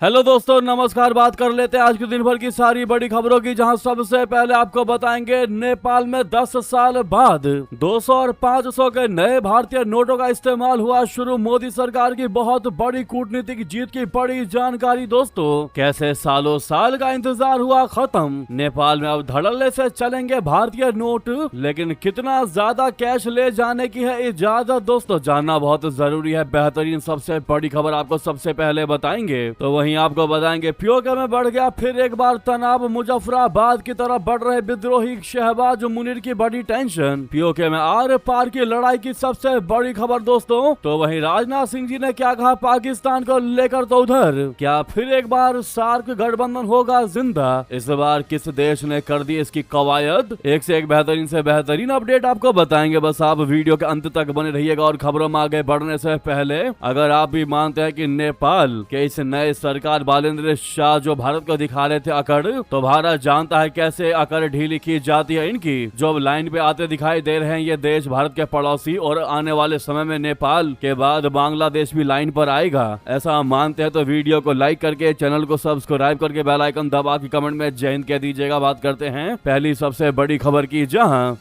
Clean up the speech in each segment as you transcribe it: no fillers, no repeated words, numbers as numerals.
Hello दोस्तों, नमस्कार। बात कर लेते हैं आज के दिन भर की सारी बड़ी खबरों की, जहां सबसे पहले आपको बताएंगे नेपाल में 10 साल बाद 200 और 500 के नए भारतीय नोटों का इस्तेमाल हुआ शुरू। मोदी सरकार की बहुत बड़ी कूटनीतिक जीत की बड़ी जानकारी। दोस्तों, कैसे सालों साल का इंतजार हुआ खत्म। नेपाल में अब धड़ल्ले से चलेंगे भारतीय नोट, लेकिन कितना ज्यादा कैश ले जाने की है इजाजत। दोस्तों, जानना बहुत जरूरी है। बेहतरीन सबसे बड़ी खबर आपको सबसे पहले बताएंगे। तो वहीं आपको बताएंगे पीओके में बढ़ गया फिर एक बार तनाव। मुजफ्फराबाद की तरफ बढ़ रहे विद्रोही शहबाज मुनीर की बड़ी टेंशन। पीओके में आर पार की लड़ाई की सबसे बड़ी खबर। दोस्तों, तो वहीं राजनाथ सिंह जी ने क्या कहा पाकिस्तान को लेकर, तो उधर क्या फिर एक बार सार्क गठबंधन होगा जिंदा। इस बार किस देश ने कर दी इसकी कवायद। एक से एक बेहतरीन से बेहतरीन अपडेट आपको बताएंगे। बस आप वीडियो के अंत तक बने रहिएगा। और खबरों में आगे बढ़ने से पहले अगर आप भी मानते हैं कि नेपाल के इस नए सरकार बालेंद्र शाह जो भारत को दिखा रहे थे अकड़, तो भारत जानता है कैसे अकड़ ढीली की जाती है इनकी। जो अब लाइन पे आते दिखाई दे रहे हैं ये देश भारत के पड़ोसी, और आने वाले समय में नेपाल के बाद बांग्लादेश भी लाइन पर आएगा। ऐसा हम मानते हैं तो वीडियो को लाइक करके, चैनल को सब्सक्राइब करके, बेल आइकन दबा के कमेंट में जय हिंद कह दीजिएगा। बात करते हैं पहली सबसे बड़ी खबर की, जहां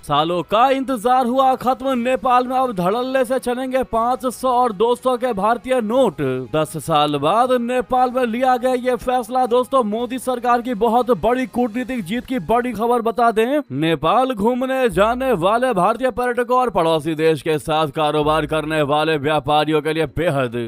सालों का इंतजार हुआ खत्म। नेपाल में अब धड़ल्ले से चलेंगे 500 और 200 के भारतीय नोट। 10 साल बाद नेपाल में लिया गया ये फैसला। दोस्तों, मोदी सरकार की बहुत बड़ी कूटनीतिक जीत की बड़ी खबर बता दें। नेपाल घूमने जाने वाले भारतीय पर्यटकों और पड़ोसी देश के साथ कारोबार करने वाले व्यापारियों के लिए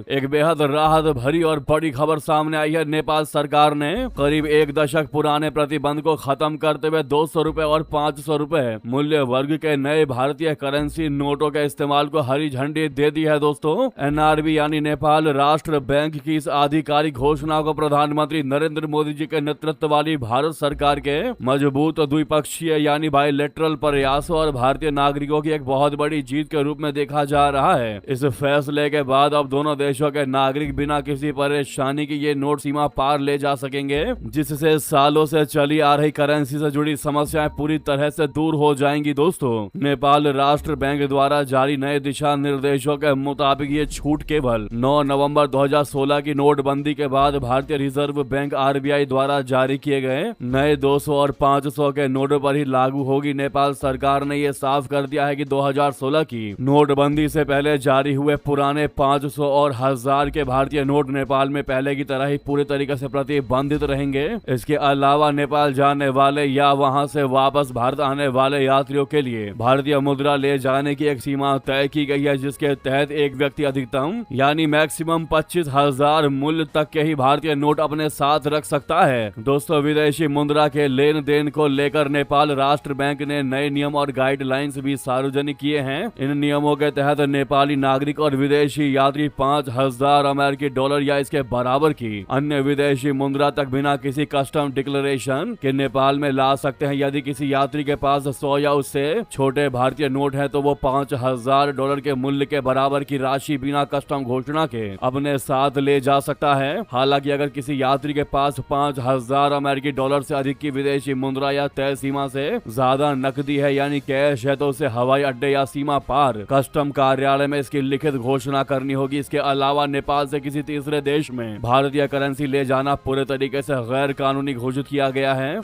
एक बेहद राहत भरी और बड़ी खबर सामने आई है। नेपाल सरकार ने करीब एक दशक पुराने प्रतिबंध को खत्म करते हुए 200 रुपए और 500 रुपए मूल्य वर्ग के नए भारतीय करेंसी नोटों के इस्तेमाल को हरी झंडी दे दी है। दोस्तों, एनआरबी यानी नेपाल राष्ट्र बैंक की इस आधिकारिक घोषणा को प्रधानमंत्री नरेंद्र मोदी जी के नेतृत्व वाली भारत सरकार के मजबूत द्विपक्षीय यानी बायलैटरल प्रयासों और भारतीय नागरिकों की एक बहुत बड़ी जीत के रूप में देखा जा रहा है। इस फैसले के बाद अब दोनों देशों के नागरिक बिना किसी परेशानी की ये नोट सीमा पार ले जा सकेंगे, जिससे सालों से चली आ रही करेंसी से जुड़ी समस्याएं पूरी तरह से दूर हो जाएंगी। दोस्तों, नेपाल राष्ट्र बैंक द्वारा जारी नए दिशा निर्देशों के मुताबिक ये छूट केवल 9 नवंबर 2016 की नोटबंदी के बाद भारतीय रिजर्व बैंक आरबीआई द्वारा जारी किए गए नए 200 और 500 के नोटों पर ही लागू होगी। नेपाल सरकार ने ये साफ कर दिया है कि 2016 की नोटबंदी से पहले जारी हुए पुराने 500 और 1000 के भारतीय नोट नेपाल में पहले की तरह ही पूरी तरीके से प्रतिबंधित रहेंगे। इसके अलावा नेपाल जाने वाले या वहां से वापस भारत आने वाले यात्रियों के लिए भारतीय मुद्रा ले जाने की एक सीमा तय की गई है, जिसके तहत एक व्यक्ति अधिकतम यानी मैक्सिमम 25,000 मूल्य तक के ही भारतीय नोट अपने साथ रख सकता है। दोस्तों, विदेशी मुद्रा के लेन देन को लेकर नेपाल राष्ट्र बैंक ने नए नियम और गाइडलाइंस भी सार्वजनिक किए हैं। इन नियमों के तहत नेपाली नागरिक और विदेशी यात्री 5,000 अमेरिकी डॉलर या इसके बराबर की अन्य विदेशी मुद्रा तक बिना किसी कस्टम डिक्लेरेशन के नेपाल में ला सकते हैं। यदि किसी यात्री के पास 100 या उससे छोटे भारतीय नोट है तो वो 5,000 डॉलर के मूल्य के बराबर की राशि बिना कस्टम घोषणा के अपने साथ ले जा सकता है। हालांकि अगर किसी यात्री के पास 5,000 अमेरिकी डॉलर से अधिक की विदेशी मुद्रा या तय सीमा से ज्यादा नकदी है यानी कैश है, तो उसे हवाई अड्डे या सीमा पार कस्टम कार्यालय में इसकी लिखित घोषणा करनी होगी। इसके अलावा नेपाल से किसी तीसरे देश में भारतीय करेंसी ले जाना पूरे तरीके से गैर कानूनी घोषित किया गया है।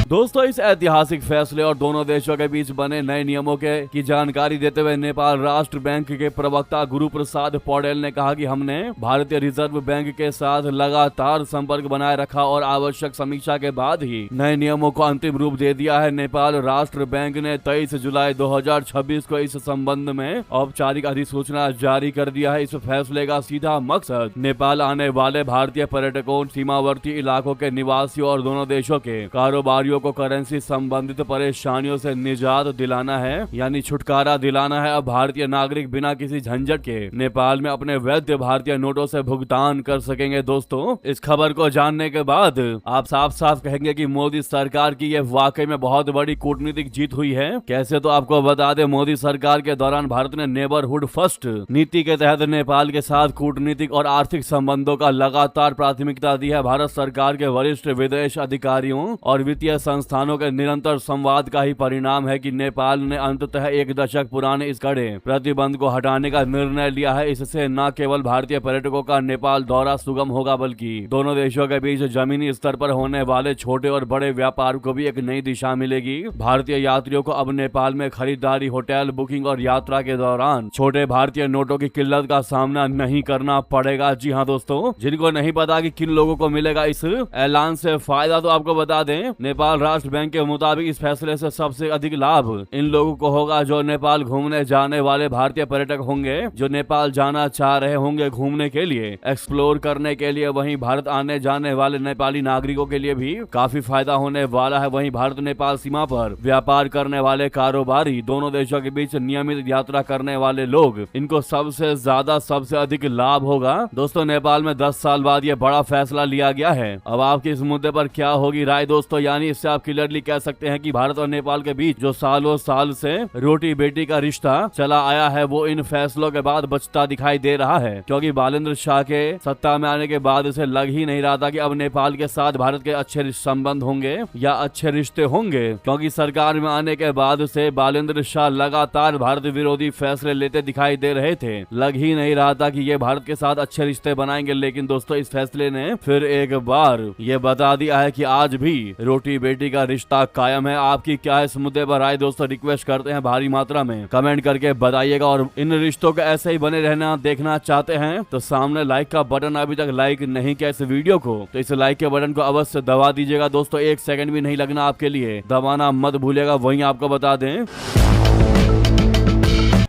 दोस्तों, इस ऐतिहासिक फैसले और दोनों देशों के बीच बने नए नियमों की जानकारी देते हुए नेपाल राष्ट्र बैंक के प्रवक्ता गुरु प्रसाद पौडेल ने कहा कि हमने भारतीय रिजर्व बैंक के साथ लगातार संपर्क बनाए रखा और आवश्यक समीक्षा के बाद ही नए नियमों को अंतिम रूप दे दिया है। नेपाल राष्ट्र बैंक ने 23 जुलाई 2026 को इस संबंध में औपचारिक अधिसूचना जारी कर दिया है। इस फैसले का सीधा मकसद नेपाल आने वाले भारतीय पर्यटकों, सीमावर्ती इलाकों के निवासियों और दोनों देशों के कारोबारियों को करेंसी संबंधित परेशानियों से निजात दिलाना है, यानी छुटकारा दिलाना है। अब भारतीय नागरिक बिना किसी झंझट के नेपाल में अपने वैध भारतीय नोटों से भुगतान कर सकेंगे। दोस्तों, इस खबर को जानने के बाद आप साफ साफ कहेंगे कि मोदी सरकार की यह वाकई में बहुत बड़ी कूटनीतिक जीत हुई है। कैसे, तो आपको बता दें, मोदी सरकार के दौरान भारत ने नेबरहुड फर्स्ट नीति के तहत नेपाल के साथ कूटनीतिक और आर्थिक संबंधों का लगातार प्राथमिकता दी है। भारत सरकार के वरिष्ठ विदेश अधिकारियों और वित्तीय संस्थानों के निरंतर संवाद का ही परिणाम है कि नेपाल ने अंततः 1 दशक पुराने इस कड़े प्रतिबंध को हटाने का निर्णय लिया है। इससे न केवल भारतीय पर्यटकों का नेपाल दौरा सुगम होगा, बल्कि दोनों देशों के बीच जमीनी स्तर पर होने वाले छोटे और बड़े व्यापार को भी एक नई दिशा मिलेगी। भारतीय यात्रियों को अब नेपाल में खरीदारी, होटल बुकिंग और यात्रा के दौरान छोटे भारतीय नोटों की किल्लत का सामना नहीं करना पड़ेगा। जी हाँ दोस्तों, जिनको नहीं पता कि किन लोगों को मिलेगा इस ऐलान से फायदा, तो आपको बता दें, नेपाल राष्ट्र बैंक के मुताबिक इस फैसले से सबसे अधिक लाभ इन लोगों को होगा जो नेपाल घूमने जाने वाले भारतीय पर्यटक होंगे, जो नेपाल जाना चाह रहे होंगे घूमने के लिए, एक्सप्लोर करने के लिए। वहीं भारत आने जाने वाले नेपाली नागरिकों के लिए भी काफी फायदा होने वाला है। वहीं भारत नेपाल सीमा पर व्यापार करने वाले कारोबारी, दोनों देशों के बीच नियमित यात्रा करने वाले लोग, इनको सबसे ज्यादा सबसे अधिक लाभ होगा। दोस्तों, नेपाल में 10 साल बाद ये बड़ा फैसला लिया गया है। अब आपकी इस मुद्दे पर क्या होगी राय दोस्तों? यानी इससे आप क्लियरली कह सकते हैं कि भारत और नेपाल के बीच जो सालों साल से रोटी बेटी का रिश्ता चला आया है, वो इन फैसलों के बाद बचता दिखाई दे रहा है। क्योंकि बालेंद्र शाह के सत्ता में आने के बाद इसे लग ही नहीं रहा था कि अब नेपाल के साथ भारत के अच्छे संबंध होंगे या अच्छे रिश्ते होंगे। क्योंकि सरकार में आने के बाद से बालेंद्र शाह लगातार भारत विरोधी फैसले लेते दिखाई दे रहे थे। लग ही नहीं रहा था कि ये भारत के साथ अच्छे रिश्ते बनाएंगे। लेकिन दोस्तों, इस फैसले ने फिर एक बार ये बता दिया है कि आज भी रोटी बेटी का रिश्ता कायम है। आपकी क्या इस मुद्दे पर राय दोस्तों? रिक्वेस्ट करते हैं भारी मात्रा में कमेंट करके बताइएगा। और इन रिश्तों को ऐसे ही बने रहना देखना चाहते हैं तो सामने लाइक का बटन, अभी तक लाइक नहीं किया इस वीडियो को, तो इस लाइक के बटन को अवश्य दबा दीजिएगा दोस्तों। 1 सेकंड भी नहीं लगना आपके लिए, दबाना मत भूलिएगा। वहीं आपको बता दें,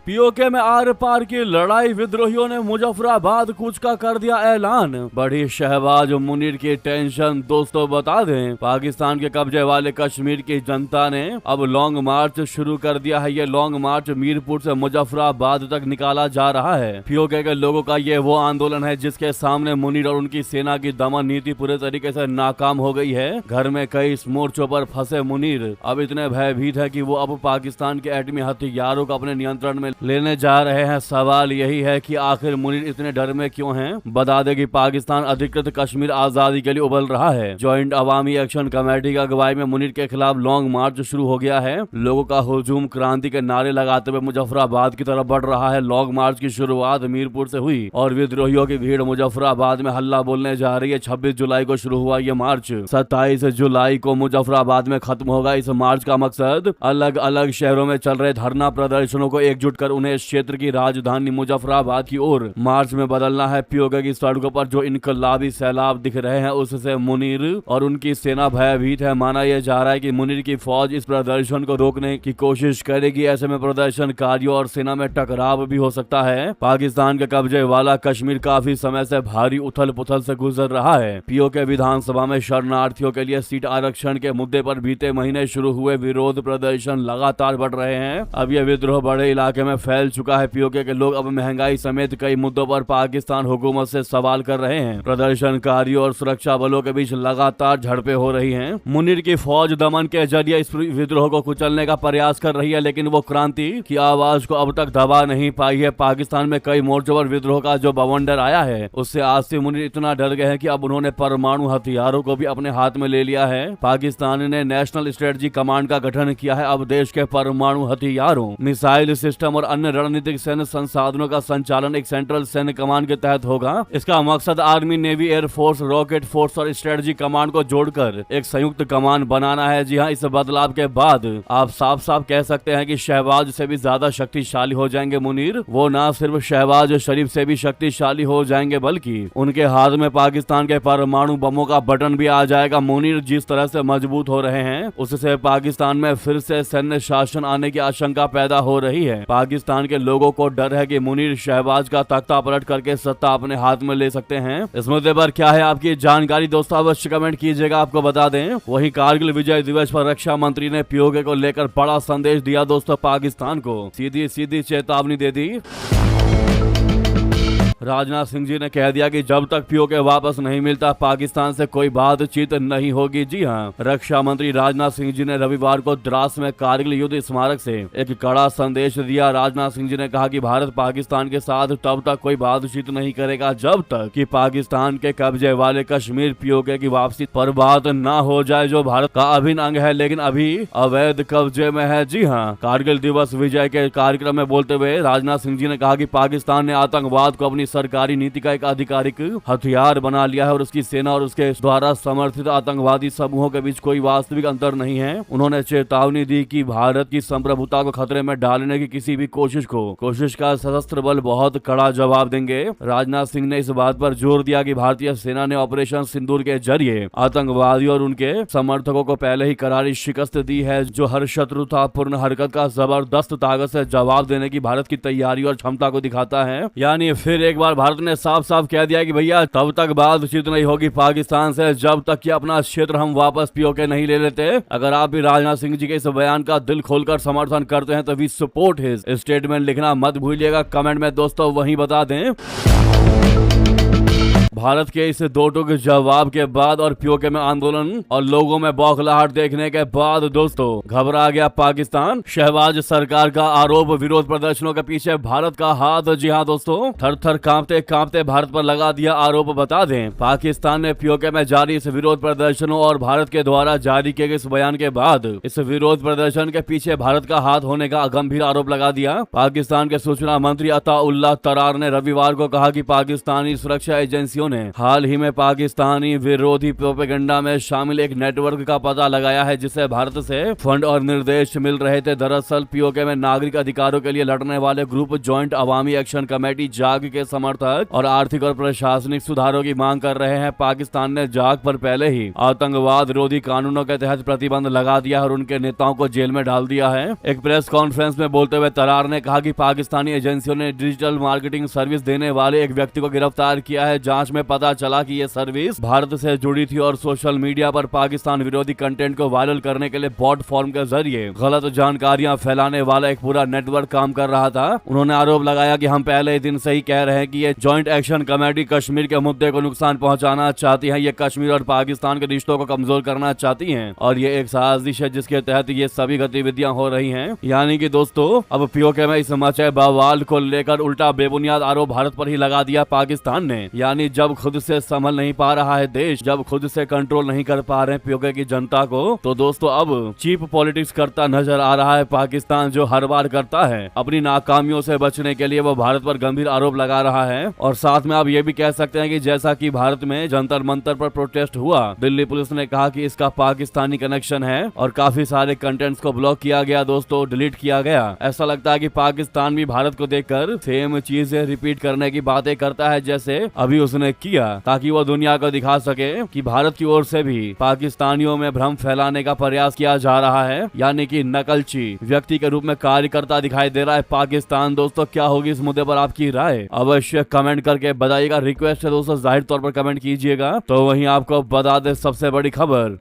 पीओके में आर पार की लड़ाई, विद्रोहियों ने मुजफ्फराबाद कूच का कर दिया ऐलान। बढ़ी शहबाज मुनीर की टेंशन। दोस्तों बता दें, पाकिस्तान के कब्जे वाले कश्मीर की जनता ने अब लॉन्ग मार्च शुरू कर दिया है। ये लॉन्ग मार्च मीरपुर से मुजफ्फराबाद तक निकाला जा रहा है। पीओके के लोगों का ये वो आंदोलन है जिसके सामने मुनीर और उनकी सेना की दमन नीति पूरे तरीके से नाकाम हो गई है। घर में कई मोर्चों पर फंसे मुनीर अब इतने भयभीत है कि वो अब पाकिस्तान के एटमी हथियारों को अपने नियंत्रण में लेने जा रहे हैं। सवाल यही है कि आखिर मुनीर इतने डर में क्यों हैं? बता दें कि पाकिस्तान अधिकृत कश्मीर आजादी के लिए उबल रहा है। ज्वाइंट अवामी एक्शन कमेटी की अगुवाई में मुनीर के खिलाफ लॉन्ग मार्च शुरू हो गया है। लोगों का हुजूम क्रांति के नारे लगाते हुए मुजफ्फराबाद की तरफ बढ़ रहा है। लॉन्ग मार्च की शुरुआत मीरपुर से हुई और विद्रोहियों की भीड़ मुजफ्फराबाद में हल्ला बोलने जा रही है। 26 जुलाई को शुरू हुआ ये मार्च 27 जुलाई को मुजफ्फराबाद में खत्म होगा। इस मार्च का मकसद अलग अलग शहरों में चल रहे धरना प्रदर्शनों को एकजुट कर उन्हें इस क्षेत्र की राजधानी मुजफ्फराबाद की ओर मार्च में बदलना है। पीओके की सड़कों पर जो इनकलाबी सैलाब दिख रहे हैं उससे मुनीर और उनकी सेना भयभीत है। माना यह जा रहा है कि मुनीर की फौज इस प्रदर्शन को रोकने की कोशिश करेगी। ऐसे में प्रदर्शनकारियों और सेना में टकराव भी हो सकता है। पाकिस्तान के कब्जे वाला कश्मीर काफी समय से भारी उथल पुथल से गुजर रहा है। पीओके विधानसभा में शरणार्थियों के लिए सीट आरक्षण के मुद्दे पर बीते महीने शुरू हुए विरोध प्रदर्शन लगातार बढ़ रहे हैं। अब यह विद्रोह बड़े इलाके में फैल चुका है। पीओके के लोग अब महंगाई समेत कई मुद्दों पर पाकिस्तान हुकूमत से सवाल कर रहे हैं। प्रदर्शनकारियों और सुरक्षा बलों के बीच लगातार झड़पें हो रही हैं। मुनीर की फौज दमन के जरिए इस विद्रोह को कुचलने का प्रयास कर रही है, लेकिन वो क्रांति की आवाज को अब तक दबा नहीं पाई है। पाकिस्तान में कई मोर्चों पर विद्रोह का जो बवंडर आया है उससे आसिफ मुनीर इतना डर गए हैं कि अब उन्होंने परमाणु हथियारों को भी अपने हाथ में ले लिया है। पाकिस्तान ने नेशनल स्ट्रेटजी कमांड का गठन किया है। अब देश के परमाणु हथियारों, मिसाइल सिस्टम और अन्य रणनीतिक सैन्य संसाधनों का संचालन एक सेंट्रल सैन्य कमांड के तहत होगा। इसका मकसद army, navy, air force, rocket force और स्ट्रेटजी कमांड को जोड़कर एक संयुक्त कमांड बनाना है। जी हाँ, इस बदलाव के बाद आप साफ साफ कह सकते हैं कि शहबाज से भी ज्यादा शक्तिशाली हो जाएंगे मुनीर। वो ना सिर्फ शहबाज शरीफ से भी शक्तिशाली हो जाएंगे बल्कि उनके हाथ में पाकिस्तान के परमाणु बमों का बटन भी आ जाएगा। मुनीर जिस तरह से मजबूत हो रहे हैं उससे पाकिस्तान में फिर से सैन्य शासन आने की आशंका पैदा हो रही है। पाकिस्तान के लोगों को डर है कि मुनीर शहबाज का तख्ता पलट करके सत्ता अपने हाथ में ले सकते हैं। इस मुद्दे पर क्या है आपकी जानकारी दोस्तों? अवश्य कमेंट कीजिएगा। आपको बता दें, वहीं कारगिल विजय दिवस पर रक्षा मंत्री ने पीओके को लेकर बड़ा संदेश दिया दोस्तों। पाकिस्तान को सीधी सीधी चेतावनी दे दी। राजनाथ सिंह जी ने कह दिया कि जब तक पीओके वापस नहीं मिलता पाकिस्तान से कोई बातचीत नहीं होगी। जी हाँ, रक्षा मंत्री राजनाथ सिंह जी ने रविवार को द्रास में कारगिल युद्ध स्मारक से एक कड़ा संदेश दिया। राजनाथ सिंह जी ने कहा कि भारत पाकिस्तान के साथ तब तक कोई बातचीत नहीं करेगा जब तक कि पाकिस्तान के कब्जे वाले कश्मीर पीओके की वापसी पर बात न हो जाए, जो भारत का अभिन्न अंग है लेकिन अभी अवैध कब्जे में है। जी हाँ, कारगिल दिवस विजय के कार्यक्रम में बोलते हुए राजनाथ सिंह जी ने कहा कि पाकिस्तान ने आतंकवाद को अपनी सरकारी नीति का एक आधिकारिक हथियार बना लिया है और उसकी सेना और उसके द्वारा समर्थित आतंकवादी समूहों के बीच कोई वास्तविक अंतर नहीं है। उन्होंने चेतावनी दी कि भारत की संप्रभुता को खतरे में डालने की किसी भी कोशिश का सशस्त्र बल बहुत कड़ा जवाब देंगे। राजनाथ सिंह ने इस बात पर जोर दिया कि भारतीय सेना ने ऑपरेशन सिंदूर के जरिए आतंकवादियों और उनके समर्थकों को पहले ही करारी शिकस्त दी है, जो हर शत्रुतापूर्ण हरकत का जबरदस्त ताकत से जवाब देने की भारत की तैयारी और क्षमता को दिखाता है। यानी फिर एक बार भारत ने साफ साफ कह दिया कि भैया तब तक बातचीत नहीं होगी पाकिस्तान से जब तक कि अपना क्षेत्र हम वापस पीओके नहीं ले लेते। अगर आप भी राजनाथ सिंह जी के इस बयान का दिल खोलकर समर्थन करते हैं तो वी सपोर्ट हिज स्टेटमेंट लिखना मत भूलिएगा कमेंट में दोस्तों, वहीं बता दें। भारत के इस दो टूक जवाब के बाद और पीओके में आंदोलन और लोगों में बौखलाहट देखने के बाद दोस्तों घबरा गया पाकिस्तान। शहबाज सरकार का आरोप, विरोध प्रदर्शनों के पीछे भारत का हाथ। जी हाँ दोस्तों, थर थर कांपते भारत पर लगा दिया आरोप। बता दें, पाकिस्तान ने पीओके में जारी इस विरोध प्रदर्शनों और भारत के द्वारा जारी किए गए इस बयान के बाद इस विरोध प्रदर्शन के पीछे भारत का हाथ होने का गंभीर आरोप लगा दिया। पाकिस्तान के सूचना मंत्री अताउल्लाह तरार ने रविवार को कहा कि पाकिस्तानी सुरक्षा एजेंसियों ने हाल ही में पाकिस्तानी विरोधी प्रोपेगेंडा में शामिल एक नेटवर्क का पता लगाया है जिसे भारत से फंड और निर्देश मिल रहे थे। दरअसल पीओके में नागरिक अधिकारों के लिए लड़ने वाले ग्रुप ज्वाइंट अवामी एक्शन कमेटी जाग के समर्थक और आर्थिक और प्रशासनिक सुधारों की मांग कर रहे हैं। पाकिस्तान ने जाग पर पहले ही आतंकवाद विरोधी कानूनों के तहत प्रतिबंध लगा दिया और उनके नेताओं को जेल में डाल दिया है। एक प्रेस कॉन्फ्रेंस में बोलते हुए तरार ने कहा कि पाकिस्तानी एजेंसियों ने डिजिटल मार्केटिंग सर्विस देने वाले एक व्यक्ति को गिरफ्तार किया है। जांच में पता चला कि ये सर्विस भारत से जुड़ी थी और सोशल मीडिया पर पाकिस्तान विरोधी कंटेंट को वायरल करने के लिए बॉट फॉर्म के जरिए गलत जानकारियां फैलाने वाला एक पूरा नेटवर्क काम कर रहा था। उन्होंने आरोप लगाया कि हम पहले ही दिन से ही कह रहे हैं कि ये जॉइंट एक्शन कमेटी कश्मीर के मुद्दे को नुकसान पहुंचाना चाहती है। ये कश्मीर और पाकिस्तान के रिश्तों को कमजोर करना चाहती है और ये एक साजिश है जिसके तहत ये सभी गतिविधियां हो रही हैं। यानी कि दोस्तों अब पीओके में इस मचे बवाल को लेकर उल्टा बेबुनियाद आरोप भारत पर ही लगा दिया पाकिस्तान ने। यानी जब खुद से संभल नहीं पा रहा है देश, जब खुद से कंट्रोल नहीं कर पा रहे पीओके की जनता को, तो दोस्तों अब चीप पॉलिटिक्स करता नजर आ रहा है पाकिस्तान, जो हर बार करता है। अपनी नाकामियों से बचने के लिए वो भारत पर गंभीर आरोप लगा रहा है। और साथ में आप ये भी कह सकते हैं कि जैसा कि भारत में जंतर मंतर पर प्रोटेस्ट हुआ, दिल्ली पुलिस ने कहा कि इसका पाकिस्तानी कनेक्शन है और काफी सारे कंटेंट्स को ब्लॉक किया गया दोस्तों, डिलीट किया गया। ऐसा लगता है कि पाकिस्तान भी भारत को देखकर सेम चीजें रिपीट करने की बातें करता है जैसे अभी उसने किया, ताकि वो दुनिया को दिखा सके कि भारत की ओर से भी पाकिस्तानियों में भ्रम फैलाने का प्रयास किया जा रहा है। यानी कि नकलची व्यक्ति के रूप में कार्य करता दिखाई दे रहा है पाकिस्तान। दोस्तों क्या होगी इस मुद्दे पर आपकी राय अवश्य कमेंट करके बताइएगा। रिक्वेस्ट है दोस्तों जाहिर तौर पर कमेंट कीजिएगा। तो वहीं आपको बता दे सबसे बड़ी खबर,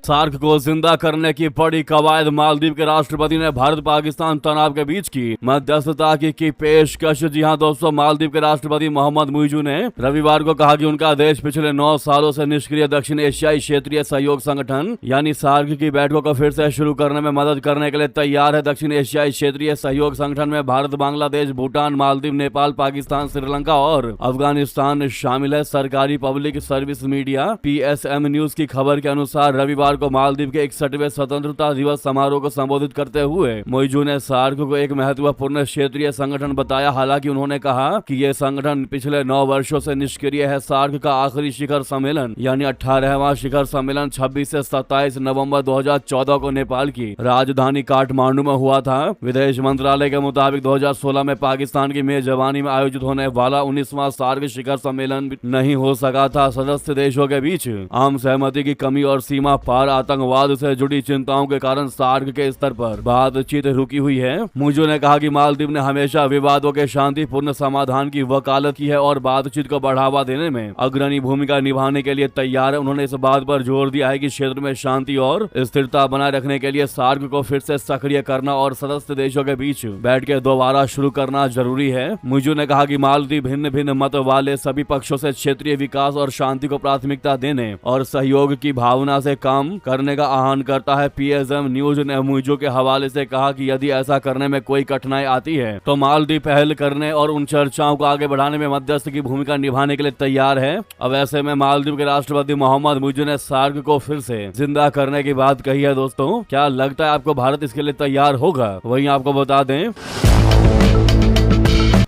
सार्क को जिंदा करने की बड़ी कवायद, मालदीव के राष्ट्रपति ने भारत पाकिस्तान तनाव के बीच की मध्यस्थता की पेशकश। जी हां दोस्तों, मालदीव के राष्ट्रपति मोहम्मद मुइजू ने रविवार को कहा कि उनका देश पिछले 9 सालों से निष्क्रिय दक्षिण एशियाई क्षेत्रीय सहयोग संगठन यानी सार्क की बैठकों को फिर से शुरू करने में मदद करने के लिए तैयार है। दक्षिण एशियाई क्षेत्रीय सहयोग संगठन में भारत, बांग्लादेश, भूटान, मालदीव, नेपाल, पाकिस्तान, श्रीलंका और अफगानिस्तान शामिल है। सरकारी public service media PSM news की खबर के अनुसार रविवार को मालदीव के 61वें स्वतंत्रता दिवस समारोह को संबोधित करते हुए मुइजू ने सार्क को एक महत्वपूर्ण क्षेत्रीय संगठन बताया। हालांकि उन्होंने कहा कि यह संगठन पिछले 9 वर्षों से निष्क्रिय है। सार्क का आखिरी शिखर सम्मेलन यानी 18वां शिखर सम्मेलन 26 से 27 नवंबर 2014 को नेपाल की राजधानी काठमांडू में हुआ था। विदेश मंत्रालय के मुताबिक 2016 में पाकिस्तान की मेजबानी में आयोजित होने वाला 19वां सार्क शिखर सम्मेलन नहीं हो सका था। सदस्य देशों के बीच आम सहमति की कमी और सीमा पार बार आतंकवाद से जुड़ी चिंताओं के कारण सार्क के स्तर पर बातचीत रुकी हुई है। मुइज़ो ने कहा कि मालदीव ने हमेशा विवादों के शांतिपूर्ण समाधान की वकालत की है और बातचीत को बढ़ावा देने में अग्रणी भूमिका निभाने के लिए तैयार है। उन्होंने इस बात पर जोर दिया है कि क्षेत्र में शांति और स्थिरता बनाए रखने के लिए सार्क को फिर से सक्रिय करना और सदस्य देशों के बीच बैठ के दोबारा शुरू करना जरूरी है। मुइज़ो ने कहा कि मालदीव भिन्न भिन्न मत वाले सभी पक्षों से क्षेत्रीय विकास और शांति को प्राथमिकता देने और सहयोग की भावना से काम करने का आह्वान करता है। PSM न्यूज ने मुइज़ो के हवाले से कहा कि यदि ऐसा करने में कोई कठिनाई आती है तो मालदीव पहल करने और उन चर्चाओं को आगे बढ़ाने में मध्यस्थ की भूमिका निभाने के लिए तैयार है। अब ऐसे में मालदीव के राष्ट्रपति मोहम्मद मुइज़ो ने सार्क को फिर से जिंदा करने की बात कही है। दोस्तों, क्या लगता है आपको भारत इसके लिए तैयार होगा? वहीं आपको बता दें,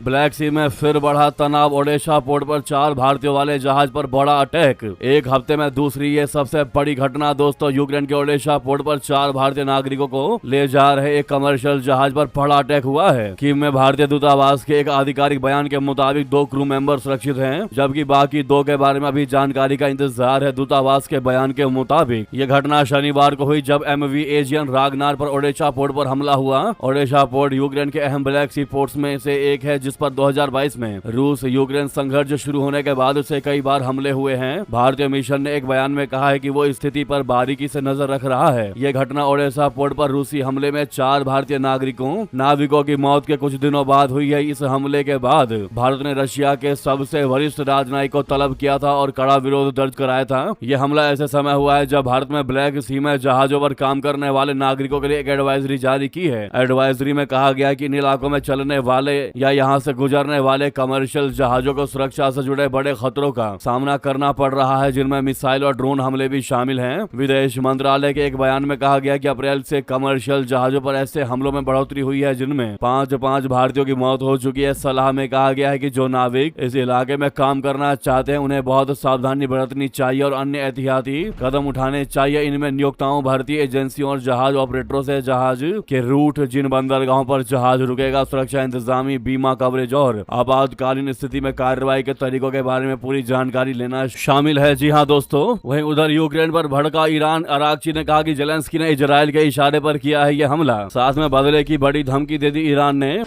ब्लैक सी में फिर बढ़ा तनाव। ओडेशा पोर्ट पर 4 भारतीयों वाले जहाज पर बड़ा अटैक। एक हफ्ते में दूसरी ये सबसे बड़ी घटना। दोस्तों, यूक्रेन के ओडेशा पोर्ट पर 4 भारतीय नागरिकों को ले जा रहे एक कमर्शियल जहाज पर बड़ा अटैक हुआ है। कीव में भारतीय दूतावास के एक आधिकारिक बयान के मुताबिक 2 क्रू मेंबर सुरक्षित हैं, जबकि बाकी 2 के बारे में अभी जानकारी का इंतजार है। दूतावास के बयान के मुताबिक ये घटना शनिवार को हुई जब MV एजियन रागनार पर ओडेशा पोर्ट पर हमला हुआ। ओडेशा पोर्ट यूक्रेन के अहम ब्लैक सी पोर्ट्स में से एक है, जिस पर 2022 में रूस यूक्रेन संघर्ष शुरू होने के बाद से कई बार हमले हुए हैं। भारतीय मिशन ने एक बयान में कहा है कि वो स्थिति पर बारीकी से नजर रख रहा है। यह घटना ओडेशा पोर्ट पर रूसी हमले में 4 भारतीय नाविकों की मौत के कुछ दिनों बाद हुई है। इस हमले के बाद भारत ने रशिया के सबसे वरिष्ठ राजनयिक को तलब किया था और कड़ा विरोध दर्ज कराया था। यह हमला ऐसे समय हुआ है जब भारत में ब्लैक सी में जहाजों पर काम करने वाले नागरिकों के लिए एक एडवाइजरी जारी की है। एडवाइजरी में कहा गया है कि इन इलाकों में चलने वाले या यहाँ से गुजरने वाले कमर्शियल जहाजों को सुरक्षा से जुड़े बड़े खतरों का सामना करना पड़ रहा है, जिनमें मिसाइल और ड्रोन हमले भी शामिल हैं। विदेश मंत्रालय के एक बयान में कहा गया कि अप्रैल से कमर्शियल जहाजों पर ऐसे हमलों में बढ़ोतरी हुई है, जिनमें 5 भारतीयों की मौत हो चुकी है। सलाह में कहा गया है कि जो नाविक इस इलाके में काम करना चाहते हैं उन्हें बहुत सावधानी बरतनी चाहिए और अन्य एहतियाती कदम उठाने चाहिए। इनमें नियोक्ताओं, भर्ती एजेंसियों और जहाज ऑपरेटरों से जहाज के रूट, जिन बंदरगाहों पर जहाज रुकेगा, सुरक्षा इंतजामी, बीमा कवरेज और आपातकालीन स्थिति में कार्रवाई के तरीकों के बारे में पूरी जानकारी लेना शामिल है। जी हाँ दोस्तों, वहीं उधर यूक्रेन पर भड़का ईरान। अरागची ने कहा कि जेलेंस्की ने इजराइल के इशारे पर किया है यह हमला। साथ में बदले की बड़ी धमकी दे दी ईरान ने।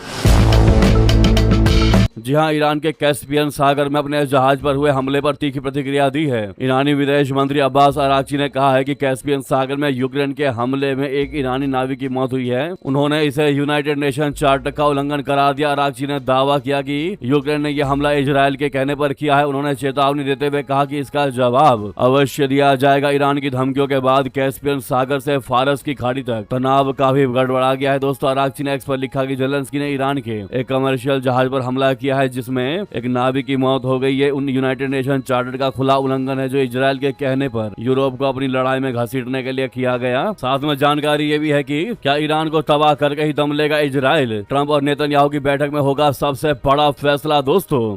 जी हाँ, ईरान के कैस्पियन सागर में अपने जहाज पर हुए हमले पर तीखी प्रतिक्रिया दी है। ईरानी विदेश मंत्री अब्बास अरागची ने कहा है कि कैस्पियन सागर में यूक्रेन के हमले में एक ईरानी नाविक की मौत हुई है। उन्होंने इसे यूनाइटेड नेशन चार्टर का उल्लंघन करार दिया। अरागची ने दावा किया कि यूक्रेन ने यह हमला इजराइल के कहने पर किया है। उन्होंने चेतावनी देते हुए कहा कि इसका जवाब अवश्य दिया जाएगा। ईरान की धमकियों के बाद कैस्पियन सागर से फारस की खाड़ी तक तनाव काफी गड़बड़ा गया है। दोस्तों, अरागची ने एक्स पर लिखा कि जेलेंस्की ने ईरान के एक कमर्शियल जहाज पर हमला किया है, जिसमें एक नाविक की मौत हो गई है। उन यूनाइटेड नेशन चार्टर का खुला उल्लंघन है, जो इजराइल के कहने पर यूरोप को अपनी लड़ाई में घसीटने के लिए किया गया। साथ में जानकारी ये भी है कि क्या ईरान को तबाह करके ही दम लेगा इजराइल? ट्रंप और नेतन्याहू की बैठक में होगा सबसे बड़ा फैसला। दोस्तों,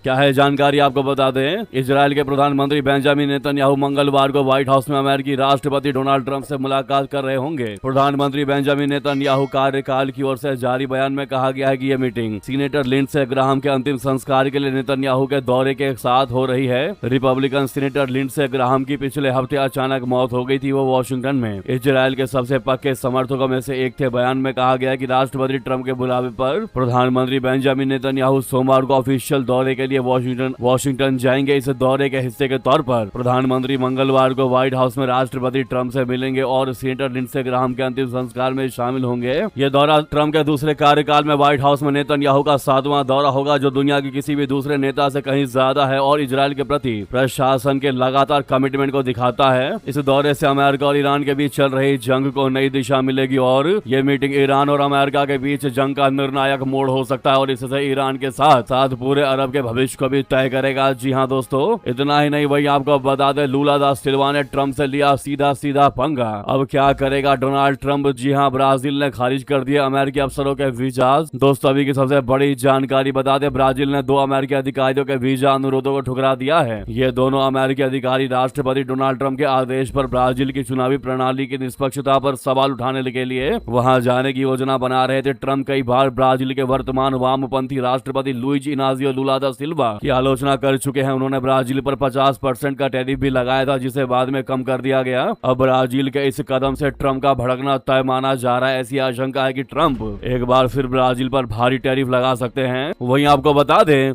क्या है जानकारी आपको बता दें, इजराइल के प्रधानमंत्री बेंजामिन नेतन्याहू मंगलवार को व्हाइट हाउस में अमेरिकी राष्ट्रपति डोनाल्ड ट्रंप से मुलाकात कर रहे होंगे। प्रधानमंत्री बेंजामिन नेतन्याहू कार्यकाल की ओर से जारी बयान में कहा गया है कि यह मीटिंग सीनेटर लिंडसे ग्राहम के अंतिम संस्कार के लिए नेतन्याहू के दौरे के साथ हो रही है। रिपब्लिकन सीनेटर लिंडसे ग्राहम की पिछले हफ्ते अचानक मौत हो गई थी। वो वॉशिंगटन में इजराइल के सबसे पक्के समर्थकों में से एक थे। बयान में कहा गया कि राष्ट्रपति ट्रंप के बुलावे पर प्रधानमंत्री बेंजामिन नेतन्याहू सोमवार को ऑफिशियल दौरे के लिए वॉशिंगटन जाएंगे। इस दौरे के हिस्से के तौर पर प्रधानमंत्री मंगलवार को व्हाइट हाउस में राष्ट्रपति ट्रंप से मिलेंगे और सीनेटर लिंडसे ग्राहम के अंतिम संस्कार में शामिल होंगे। यह दौरा ट्रंप के दूसरे कार्यकाल में व्हाइट हाउस में नेतन्याहू का 7वां दौरा होगा, जो दुनिया के किसी भी दूसरे नेता से कहीं ज्यादा है और इजराइल के प्रति प्रशासन के लगातार कमिटमेंट को दिखाता है। इस दौरे से अमेरिका और ईरान के बीच चल रही जंग को नई दिशा मिलेगी और ये मीटिंग ईरान और अमेरिका के बीच जंग का निर्णायक मोड़ हो सकता है और इससे ईरान के साथ साथ पूरे अरब के भविष्य को भी तय करेगा। जी हाँ दोस्तों, इतना ही नहीं, वही आपको बता दें, लूला दा सिल्वा ने ट्रंप से लिया सीधा पंगा। अब क्या करेगा डोनाल्ड ट्रंप? जी हाँ, ब्राजील ने खारिज कर दिए अमेरिकी अफसरों के वीजाज। दोस्तों, अभी की सबसे बड़ी जानकारी बता दें, ब्राजील ने 2 अमेरिकी अधिकारियों के वीजा अनुरोधों को ठुकरा दिया है। ये दोनों अमेरिकी अधिकारी राष्ट्रपति डोनाल्ड ट्रंप के आदेश पर ब्राजील की चुनावी प्रणाली की निष्पक्षता पर सवाल उठाने के लिए वहां जाने की योजना बना रहे थे। ट्रंप कई बार ब्राजील के वर्तमान वामपंथी राष्ट्रपति लुइज इनाजियो लूला दा सिल्वा सिल्वा की आलोचना कर चुके हैं। उन्होंने ब्राजील पर 50% का टैरिफ भी लगाया था, जिसे बाद में कम कर दिया गया। अब ब्राजील के इस कदम से ट्रंप का भड़कना तय माना जा रहा है। ऐसी आशंका है कि ट्रंप एक बार फिर ब्राजील पर भारी टैरिफ लगा सकते हैं। वहीं आपको बता दें,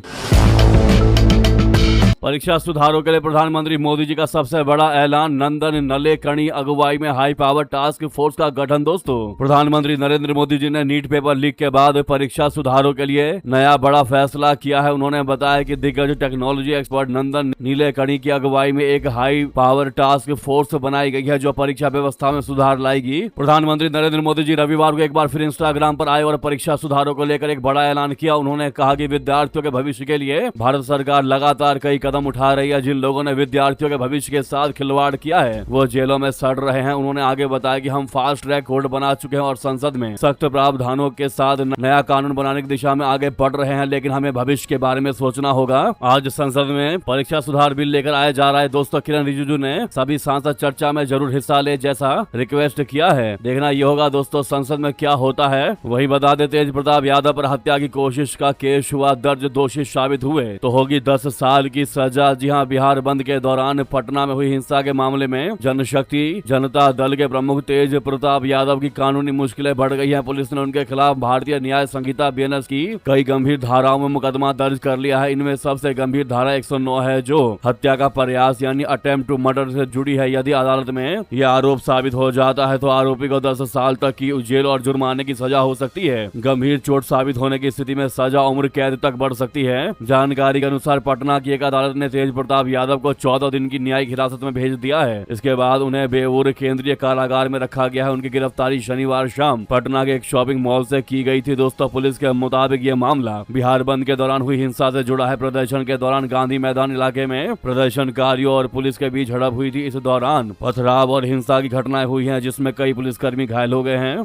परीक्षा सुधारों के लिए प्रधानमंत्री मोदी जी का सबसे बड़ा ऐलान, नंदन नलेकणी अगुवाई में हाई पावर टास्क फोर्स का गठन। दोस्तों, प्रधानमंत्री नरेंद्र मोदी जी ने नीट पेपर लीक के बाद परीक्षा सुधारों के लिए नया बड़ा फैसला किया है। उन्होंने बताया कि दिग्गज टेक्नोलॉजी एक्सपर्ट नंदन नीलेकणी की अगुवाई में एक हाई पावर टास्क फोर्स बनाई गई है, जो परीक्षा व्यवस्था में सुधार लाएगी। प्रधानमंत्री नरेंद्र मोदी जी रविवार को एक बार फिर इंस्टाग्राम पर आए और परीक्षा सुधारों को लेकर एक बड़ा ऐलान किया। उन्होंने कहा कि विद्यार्थियों के भविष्य के लिए भारत सरकार लगातार कई कदम उठा रही है। जिन लोगों ने विद्यार्थियों के भविष्य के साथ खिलवाड़ किया है वो जेलों में सड़ रहे हैं। उन्होंने आगे बताया कि हम फास्ट ट्रैक कोर्ट बना चुके हैं और संसद में सख्त प्रावधानों के साथ नया कानून बनाने की दिशा में आगे बढ़ रहे हैं, लेकिन हमें भविष्य के बारे में सोचना होगा। आज संसद में परीक्षा सुधार बिल लेकर आया जा रहा है। दोस्तों, किरण रिजिजू ने सभी सांसद चर्चा में जरूर हिस्सा ले जैसा रिक्वेस्ट किया है। देखना ये होगा दोस्तों संसद में क्या होता है। वही बता दें, तेज प्रताप यादव पर हत्या की कोशिश का केस हुआ दर्ज, दोषी साबित हुए तो होगी 10 साल की सजा। जी हां, बिहार बंद के दौरान पटना में हुई हिंसा के मामले में जनशक्ति जनता दल के प्रमुख तेज प्रताप यादव की कानूनी मुश्किलें बढ़ गई हैं। पुलिस ने उनके खिलाफ भारतीय न्याय संहिता बीएनएस की कई गंभीर धाराओं में मुकदमा दर्ज कर लिया है। इनमें सबसे गंभीर धारा 109 है, जो हत्या का प्रयास यानी अटेम्प्ट टू मर्डर से जुड़ी है। यदि अदालत में यह आरोप साबित हो जाता है तो आरोपी को 10 साल तक की जेल और जुर्माने की सजा हो सकती है। गंभीर चोट साबित होने की स्थिति में सजा उम्र कैद तक बढ़ सकती है। जानकारी के अनुसार पटना की एक अदालत ने तेज प्रताप यादव को 14 दिन की न्यायिक हिरासत में भेज दिया है। इसके बाद उन्हें बेऊर केंद्रीय कारागार में रखा गया है। उनकी गिरफ्तारी शनिवार शाम पटना के एक शॉपिंग मॉल से की गई थी। दोस्तों, पुलिस के मुताबिक ये मामला बिहार बंद के दौरान हुई हिंसा से जुड़ा है। प्रदर्शन के दौरान गांधी मैदान इलाके में प्रदर्शनकारियों और पुलिस के बीच झड़प हुई थी। इस दौरान पथराव और हिंसा की घटनाएं हुई हैं, जिसमें कई पुलिसकर्मी घायल हो गए हैं।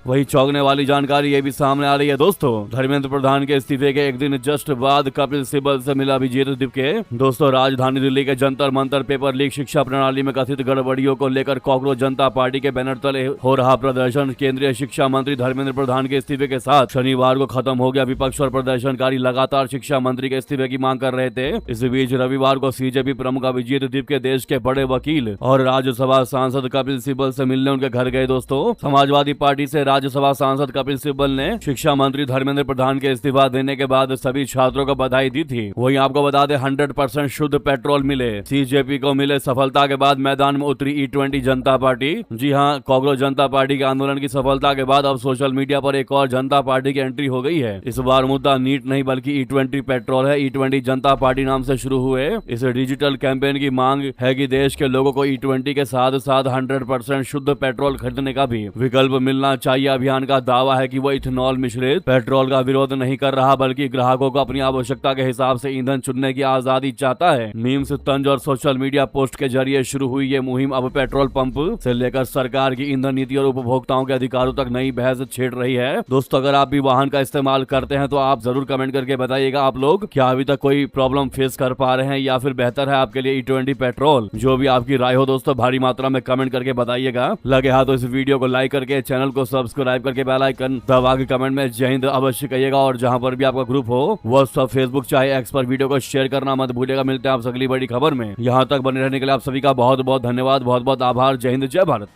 वही चौंकने वाली जानकारी ये भी सामने आ रही है। दोस्तों, धर्मेंद्र प्रधान के इस्तीफे के एक दिन जस्ट बाद कपिल सिब्बल से मिला अभिजीत दिपके। दोस्तों, राजधानी दिल्ली के जंतर मंतर पेपर लीक शिक्षा प्रणाली में कथित गड़बड़ियों को लेकर कॉकरोच जनता पार्टी के बैनर तले हो रहा प्रदर्शन केंद्रीय शिक्षा मंत्री धर्मेंद्र प्रधान के इस्तीफे के साथ शनिवार को खत्म हो गया। विपक्ष और प्रदर्शनकारी लगातार शिक्षा मंत्री के इस्तीफे की मांग कर रहे थे। इस बीच रविवार को सीजेपी प्रमुख अभिजीत दिपके देश के बड़े वकील और राज्यसभा सांसद कपिल सिब्बल से मिलने उनके घर गए। दोस्तों, समाजवादी पार्टी से राज्यसभा सांसद कपिल सिब्बल ने शिक्षा मंत्री धर्मेंद्र प्रधान के इस्तीफा देने के बाद सभी छात्रों को बधाई दी थी। वहीं आपको बता दें, 100% शुद्ध पेट्रोल मिले। सीजेपी को मिले सफलता के बाद मैदान में उतरी E20 जनता पार्टी। जी हां, कॉकरोच जनता पार्टी के आंदोलन की सफलता के बाद अब सोशल मीडिया पर एक और जनता पार्टी की एंट्री हो गई है। इस बार मुद्दा नीट नहीं बल्कि E20 पेट्रोल है। E20 जनता पार्टी नाम से शुरू हुए इस डिजिटल कैंपेन की मांग है कि देश के लोगों को E20 के साथ साथ 100% शुद्ध पेट्रोल खरीदने का भी विकल्प मिलना चाहिए। अभियान का दावा है कि वो इथेनॉल मिश्रित पेट्रोल का विरोध नहीं कर रहा, बल्कि ग्राहकों को अपनी आवश्यकता के हिसाब से ईंधन चुनने की आजादी चाहता है। मीम्स, तंज और सोशल मीडिया पोस्ट के जरिए शुरू हुई ये मुहिम अब पेट्रोल पंप से लेकर सरकार की ईंधन नीति और उपभोक्ताओं के अधिकारों तक नई बहस छेड़ रही है। दोस्तों, अगर आप भी वाहन का इस्तेमाल करते हैं तो आप जरूर कमेंट करके बताइएगा आप लोग क्या अभी तक कोई प्रॉब्लम फेस कर पा रहे हैं या फिर बेहतर है आपके लिए E20 पेट्रोल। जो भी आपकी राय हो दोस्तों, भारी मात्रा में कमेंट करके बताइएगा। लगे हाथ तो इस वीडियो को लाइक करके चैनल को सब्सक्राइब करके बेल आइकन दबा के कमेंट में जय हिंद अवश्य कहिएगा। और जहां पर भी आपका ग्रुप हो व्हाट्सएप, फेसबुक चाहे एक्स पर वीडियो को शेयर करना मत भूलिएगा। मिलते हैं आप अगली बड़ी खबर में। यहां तक बने रहने के लिए आप सभी का बहुत बहुत धन्यवाद, बहुत बहुत आभार। जय हिंद, जय भारत।